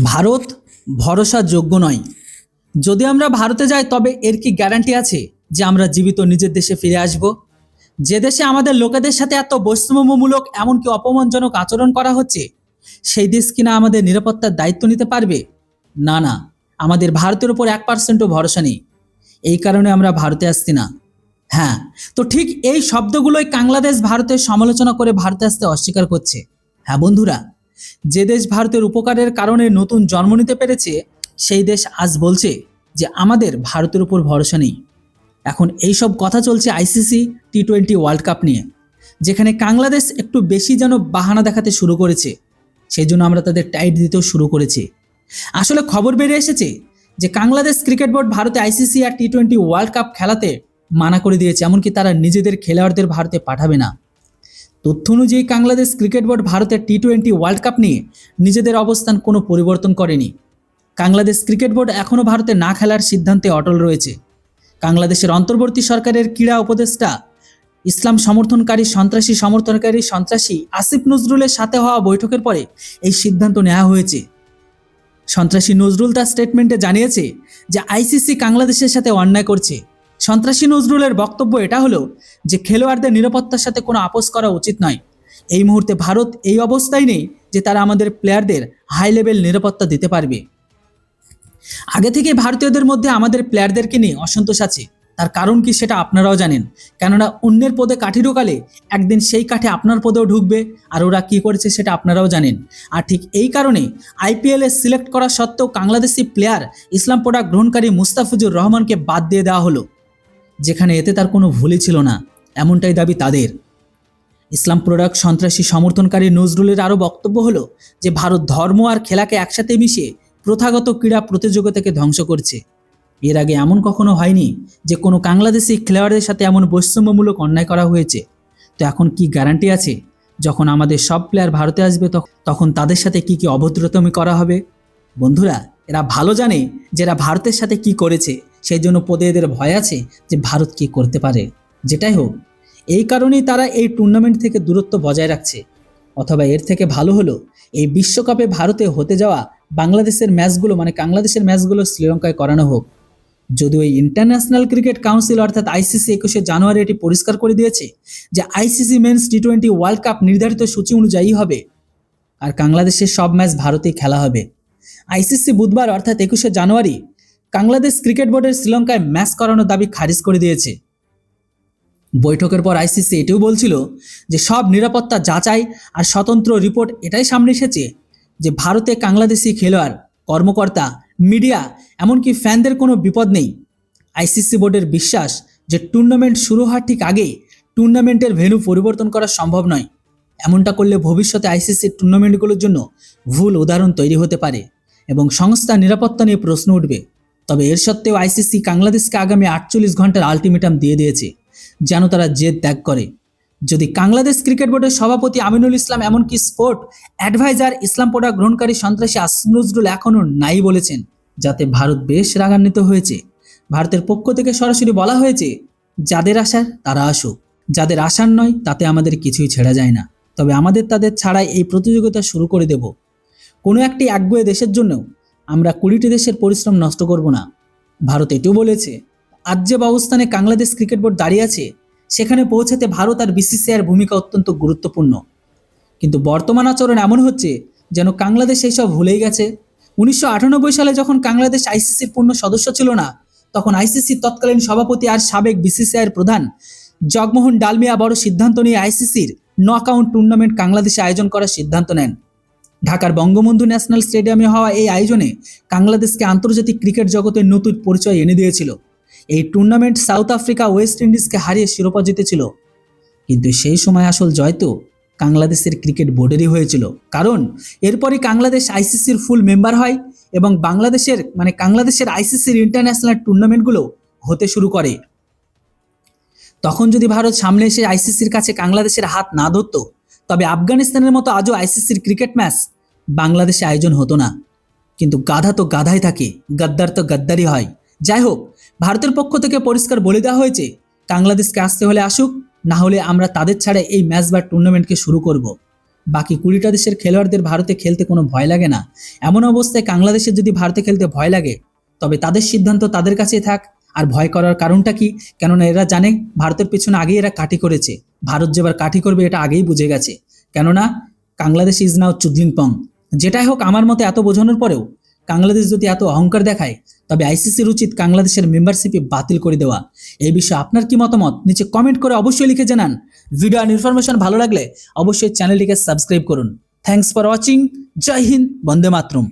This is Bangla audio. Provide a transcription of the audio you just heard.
ভারত ভরসাযোগ্য নয়। যদি আমরা ভারতে যাই তবে এর কি গ্যারান্টি আছে যে আমরা জীবিত নিজের দেশে ফিরে আসব? যে দেশে আমাদের লোকেদের সাথে এত বৈষম্যমূলক এমনকি অপমানজনক আচরণ করা হচ্ছে, সেই দেশ কিনা আমাদের নিরাপত্তার দায়িত্ব নিতে পারবে? না না, আমাদের ভারতের উপর 1%ও ভরসা নেই। এই কারণে আমরা ভারতে আসছি না। হ্যাঁ, তো ঠিক এই শব্দগুলোই বাংলাদেশ ভারতের সমালোচনা করে ভারতে আসতে অস্বীকার করছে। হ্যাঁ বন্ধুরা, যে দেশ ভারতের উপকারের কারণে নতুন জন্ম নিতে পেরেছে, সেই দেশ আজ বলছে যে আমাদের ভারতের উপর ভরসা নেই। এখন এই সব কথা চলছে আইসিসি টি-20 ওয়ার্ল্ড কাপ নিয়ে, যেখানে বাংলাদেশ একটু বেশি যেন বাহানা দেখাতে শুরু করেছে। সেই জন্য আমরা তাদের টাইট দিতেও শুরু করেছি। আসলে খবর বেরিয়ে এসেছে যে বাংলাদেশ ক্রিকেট বোর্ড ভারতে আইসিসি আর টি-20 ওয়ার্ল্ড কাপ খেলাতে মানা করে দিয়েছে, এমনকি তারা নিজেদের খেলোয়াড়দের ভারতে পাঠাবে না। তথ্য অনুযায়ী বাংলাদেশ ক্রিকেট বোর্ড ভারতের টি-20 ওয়ার্ল্ড কাপ নিয়ে নিজেদের অবস্থান কোনো পরিবর্তন করেনি। বাংলাদেশ ক্রিকেট বোর্ড এখনও ভারতে না খেলার সিদ্ধান্তে অটল রয়েছে। বাংলাদেশের অন্তর্বর্তী সরকারের ক্রীড়া উপদেষ্টা ইসলাম সন্ত্রাসী আসিফ নজরুলের সাথে হওয়া বৈঠকের পরে এই সিদ্ধান্ত নেওয়া হয়েছে। সন্ত্রাসী নজরুল তার স্টেটমেন্টে জানিয়েছে যে আইসিসি বাংলাদেশের সাথে অন্যায় করছে। সন্ত্রাসী নজরুলের বক্তব্য এটা হলো যে খেলোয়াড়দের নিরাপত্তার সাথে কোনো আপোষ করা উচিত নয়। এই মুহূর্তে ভারত এই অবস্থায় নেই যে তারা আমাদের প্লেয়ারদের হাই লেভেল নিরাপত্তা দিতে পারবে। আগে থেকে ভারতীয়দের মধ্যে আমাদের প্লেয়ারদেরকে নিয়ে অসন্তোষ আছে। তার কারণ কি সেটা আপনারাও জানেন, কেননা অন্যের পদে কাঠি ঢোকালে একদিন সেই কাঠে আপনার পদেও ঢুকবে, আর ওরা কি করেছে সেটা আপনারাও জানেন। আর ঠিক এই কারণে আইপিএলে সিলেক্ট করা সত্ত্বেও বাংলাদেশি প্লেয়ার ইসলাম প্রোডাক্ট গ্রহণকারী মুস্তাফিজুর রহমানকে বাদ দিয়ে দেওয়া হলো, যেখানে এতে তার কোনো ভুলই ছিল না, এমনটাই দাবি তাদের। ইসলাম প্রোডাক্ট সন্ত্রাসী সমর্থনকারী নজরুলের আরও বক্তব্য হলো যে ভারত ধর্ম আর খেলাকে একসাথে মিশিয়ে প্রথাগত ক্রীড়া প্রতিযোগিতাকে ধ্বংস করছে। এর আগে এমন কখনো হয়নি যে কোনো বাংলাদেশি খেলোয়াড়দের সাথে এমন বৈষম্যমূলক অন্যায় করা হয়েছে। তো এখন কি গ্যারান্টি আছে যখন আমাদের সব প্লেয়ার ভারতে আসবে তখন তাদের সাথে কি অভদ্রতামি করা হবে? বন্ধুরা, এরা ভালো জানে যে এরা ভারতের সাথে কি করেছে, সেই জন্য পদে এদের ভয় আছে যে ভারত কি করতে পারে। যেটাই হোক, এই কারণেই তারা এই টুর্নামেন্ট থেকে দূরত্ব বজায় রাখছে। অথবা এর থেকে ভালো হলো এই বিশ্বকাপে ভারতে হতে যাওয়া বাংলাদেশের ম্যাচগুলো শ্রীলঙ্কায় করানো হোক। যদিও এই ইন্টারন্যাশনাল ক্রিকেট কাউন্সিল অর্থাৎ আইসিসি 21শে জানুয়ারি এটি পরিষ্কার করে দিয়েছে যে আইসিসি মেন্স টি-20 ওয়ার্ল্ড কাপ নির্ধারিত সূচি অনুযায়ী হবে, আর বাংলাদেশের সব ম্যাচ ভারতেই খেলা হবে। আইসিসি বুধবার অর্থাৎ 21শে জানুয়ারি বাংলাদেশ ক্রিকেট বোর্ডের শ্রীলঙ্কায় ম্যাচ করানোর দাবি খারিজ করে দিয়েছে। বৈঠকের পর আইসিসি এটিও বলছিল যে সব নিরাপত্তা যাচাই আর স্বতন্ত্র রিপোর্ট এটাই সামনে এসেছে যে ভারতে বাংলাদেশি খেলোয়াড়, কর্মকর্তা, মিডিয়া এমনকি ফ্যানদের কোনো বিপদ নেই। আইসিসি বোর্ডের বিশ্বাস যে টুর্নামেন্ট শুরু হওয়ার ঠিক আগেই টুর্নামেন্টের ভেন্যু পরিবর্তন করা সম্ভব নয়। এমনটা করলে ভবিষ্যতে আইসিসির টুর্নামেন্টগুলোর জন্য ভুল উদাহরণ তৈরি হতে পারে এবং সংস্থার নিরাপত্তা নিয়ে প্রশ্ন উঠবে। তবে এর সত্ত্বেও আইসিসি বাংলাদেশকে আগামী 48 ঘন্টার আলটিমেটাম দিয়ে দিয়েছে যেন তারা জেদ ত্যাগ করে। যদি বাংলাদেশ ক্রিকেট বোর্ডের সভাপতি আমিনুল ইসলাম এমনকি স্পোর্ট অ্যাডভাইজার ইসলাম প্রোডাক্ট গ্রহণকারী সন্ত্রাসী আসিফ নজরুল এখনও নাই বলেছেন, যাতে ভারত বেশ রাগান্বিত হয়েছে। ভারতের পক্ষ থেকে সরাসরি বলা হয়েছে যাদের আসার তারা আসুক, যাদের আসার নয় তাতে আমাদের কিছুই ছেড়া যায় না, তবে আমাদের তাদের ছাড়াই এই প্রতিযোগিতা শুরু করে দেব। কোনো একটি একগুঁয়ে দেশের জন্য আমরা 20টি দেশের পরিশ্রম নষ্ট করব না। ভারত এটিও বলেছে আজ যে অবস্থানে বাংলাদেশ ক্রিকেট বোর্ড দাঁড়িয়ে আছে সেখানে পৌঁছাতে ভারত আর বিসিসিআইয়ের ভূমিকা অত্যন্ত গুরুত্বপূর্ণ। কিন্তু বর্তমান আচরণ এমন হচ্ছে যেন বাংলাদেশ এইসব ভুলেই গেছে। 1998 সালে যখন বাংলাদেশ আইসিসির পূর্ণ সদস্য ছিল না, তখন আইসিসির তৎকালীন সভাপতি আর সাবেক বিসিসিআইয়ের প্রধান জগমোহন ডালমিয়া বড় সিদ্ধান্ত নিয়ে আইসিসির নকআউট টুর্নামেন্ট বাংলাদেশে আয়োজন করার সিদ্ধান্ত নেন। ঢাকার বঙ্গবন্ধু ন্যাশনাল স্টেডিয়ামে হওয়া এই আয়োজনে বাংলাদেশকে আন্তর্জাতিক ক্রিকেট জগতের নতুন পরিচয় এনে দিয়েছিল। এই টুর্নামেন্ট সাউথ আফ্রিকা ওয়েস্ট ইন্ডিজকে হারিয়ে শিরোপা জিতেছিল। কিন্তু সেই সময় আসল জয় তো বাংলাদেশের ক্রিকেট বোর্ডেরই হয়েছিল, কারণ এরপরই বাংলাদেশ আইসিসির ফুল মেম্বার হয় এবং বাংলাদেশের আইসিসির ইন্টারন্যাশনাল টুর্নামেন্টগুলো হতে শুরু করে। তখন যদি ভারত সামনে এসে আইসিসির কাছে বাংলাদেশের হাত না ধরত, তবে আফগানিস্তানের মতো আজও আইসিসির ক্রিকেট ম্যাচ বাংলাদেশে আয়োজন হতো না। কিন্তু গাধা তো গাধাই থাকে, গাদ্দার তো গাদ্দারই হয়। যাই হোক, ভারতের পক্ষ থেকে পরিষ্কার বলে দেওয়া হয়েছে বাংলাদেশকে আসতে হলে আসুক, না হলে আমরা তাদের ছাড়া এই ম্যাচ বা টুর্নামেন্টকে শুরু করব। বাকি 20টা দেশের খেলোয়াড়দের ভারতে খেলতে কোনো ভয় লাগে না। এমন অবস্থায় বাংলাদেশের যদি ভারতে খেলতে ভয় লাগে, তবে তাদের সিদ্ধান্ত তাদের কাছেই থাক। আর ভয় করার কারণটা কি? কেননা এরা জানে ভারতের পেছনে আগেই এরা কাঠি করেছে, ভারত যেবার কাঠি করবে এটা আগেই বুঝে গেছে। কেননা বাংলাদেশ ইজ নাও চুদলিংপং। যেটাই হোক, আমার মতে এত বোঝানোর পরেও বাংলাদেশ যদি এত অহংকার দেখায়, তবে আইসিসির উচিত বাংলাদেশের মেম্বারশিপই বাতিল করে দেওয়া। এই বিষয়ে আপনার কি মতামত নিচে কমেন্ট করে অবশ্যই লিখে জানান। ভিডিও আর ইনফরমেশন ভালো লাগলে অবশ্যই চ্যানেলটিকে সাবস্ক্রাইব করুন। Thanks for watching. জয় হিন্দ, বন্দে মাতরম।